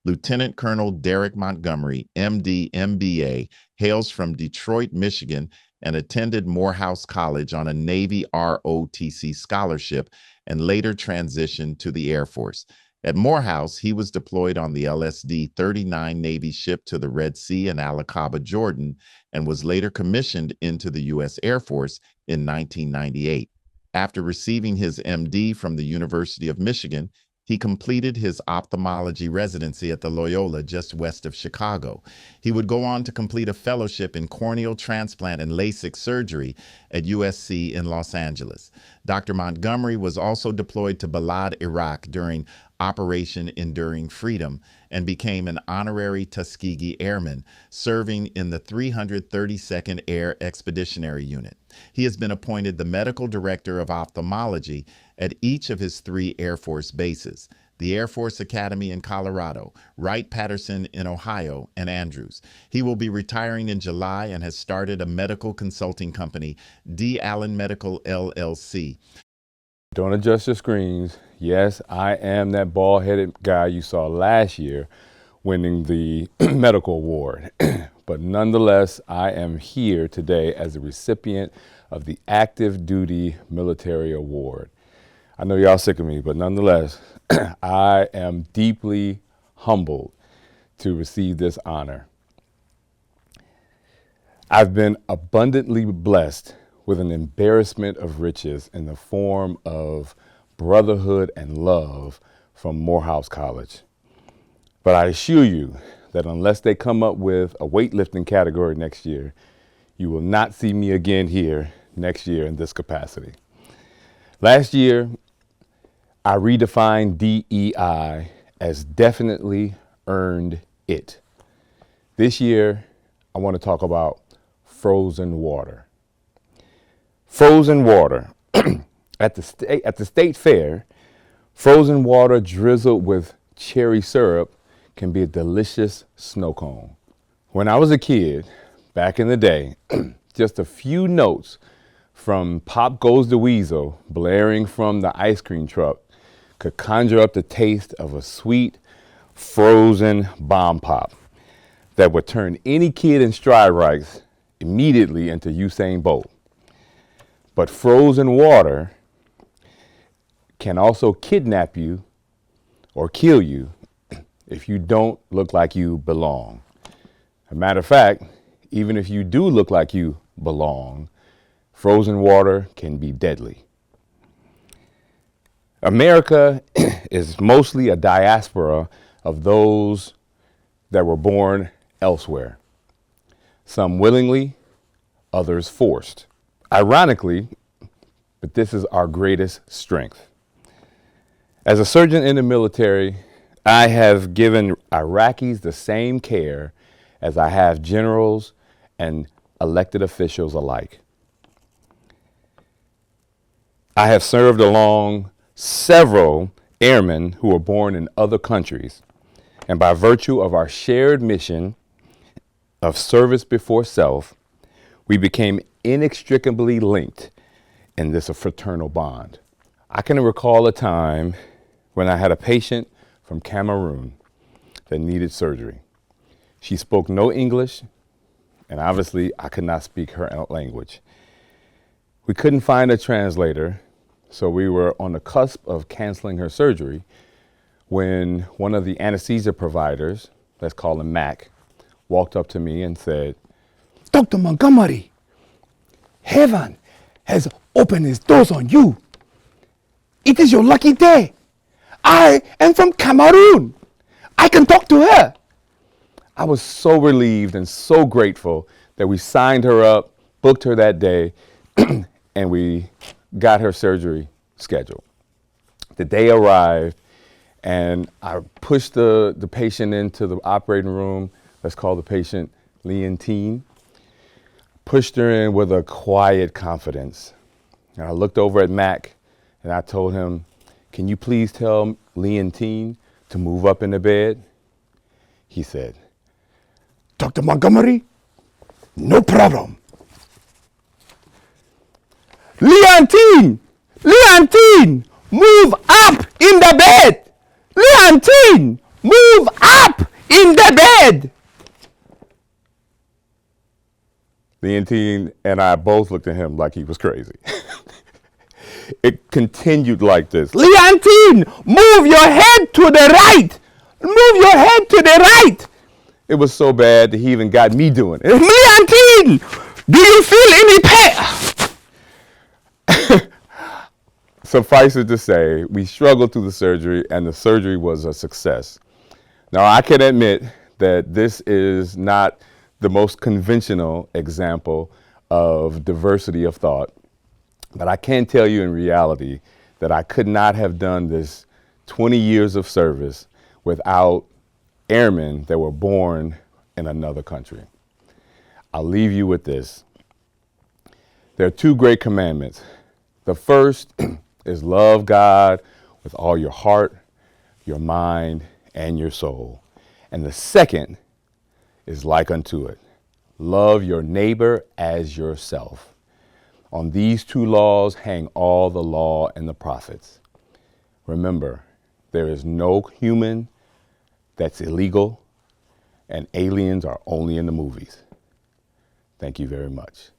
Lieutenant Colonel Derrik Montgomery, MD, MBA, hails from Detroit, Michigan, and attended Morehouse College on a Navy ROTC scholarship and later transitioned to the Air Force. At Morehouse, he was deployed on the LSD-39 Navy ship to the Red Sea in Al-Aqaba, Jordan, and was later commissioned into the U.S. Air Force in 1998. After receiving his MD from the University of Michigan, he completed his ophthalmology residency at the Loyola just west of Chicago. He would go on to complete a fellowship in corneal transplant and LASIK surgery at USC in Los Angeles. Dr. Montgomery was also deployed to Balad, Iraq during Operation Enduring Freedom and became an honorary Tuskegee Airman, serving in the 332nd Air Expeditionary Unit. He has been appointed the Medical Director of Ophthalmology at each of his 3 Air Force bases, the Air Force Academy in Colorado, Wright-Patterson in Ohio, and Andrews. He will be retiring in July and has started a medical consulting company, D. Allen Medical, LLC. Don't adjust your screens. Yes, I am that bald-headed guy you saw last year winning the medical award. But nonetheless, I am here today as a recipient of the Active Duty Military Award. I know y'all sick of me, but nonetheless, I am deeply humbled to receive this honor. I've been abundantly blessed with an embarrassment of riches in the form of brotherhood and love from Morehouse College. But I assure you that unless they come up with a weightlifting category next year, you will not see me again here next year in this capacity. Last year, I redefined DEI as definitely earned it. This year, I want to talk about frozen water. Frozen water. At the state fair, frozen water drizzled with cherry syrup can be a delicious snow cone. When I was a kid, back in the day, just a few notes from Pop Goes the Weasel blaring from the ice cream truck could conjure up the taste of a sweet, frozen bomb pop that would turn any kid in stride rights immediately into Usain Bolt. But frozen water can also kidnap you or kill you if you don't look like you belong. As a matter of fact, even if you do look like you belong, frozen water can be deadly. America is mostly a diaspora of those that were born elsewhere. Some willingly, others forced. Ironically, but this is our greatest strength. As a surgeon in the military, I have given Iraqis the same care as I have generals and elected officials alike. I have served along several airmen who were born in other countries, and by virtue of our shared mission of service before self, we became inextricably linked in this fraternal bond. I can recall a time when I had a patient from Cameroon that needed surgery. She spoke no English, and obviously I could not speak her language. We couldn't find a translator, so we were on the cusp of canceling her surgery when one of the anesthesia providers, let's call him Mac, walked up to me and said, "Dr. Montgomery, heaven has opened its doors on you. It is your lucky day. I am from Cameroon. I can talk to her." I was so relieved and so grateful that we signed her up, booked her that day, and we got her surgery scheduled. The day arrived, and I pushed the patient into the operating room. Let's call the patient Leontine. Pushed her in with a quiet confidence. And I looked over at Mac, and I told him, "Can you please tell Leontine to move up in the bed?" He said, "Dr. Montgomery, no problem." "Leontine! Leontine! Move up in the bed! Leontine! move up in the bed. Leontine and I both looked at him like he was crazy. It continued like this. Leontine, move your head to the right. Move your head to the right. It was so bad that he even got me doing it. Leontine, do you feel any pain? Suffice it to say, we struggled through the surgery, and the surgery was a success. Now, I can admit that this is not the most conventional example of diversity of thought, but I can tell you in reality that I could not have done this 20 years of service without airmen that were born in another country. I'll leave you with this. There are two great commandments. The first is love God with all your heart, your mind, and your soul. And the second is like unto it. Love your neighbor as yourself. On these two laws hang all the law and the prophets. Remember, there is no human that's illegal, and aliens are only in the movies. Thank you very much.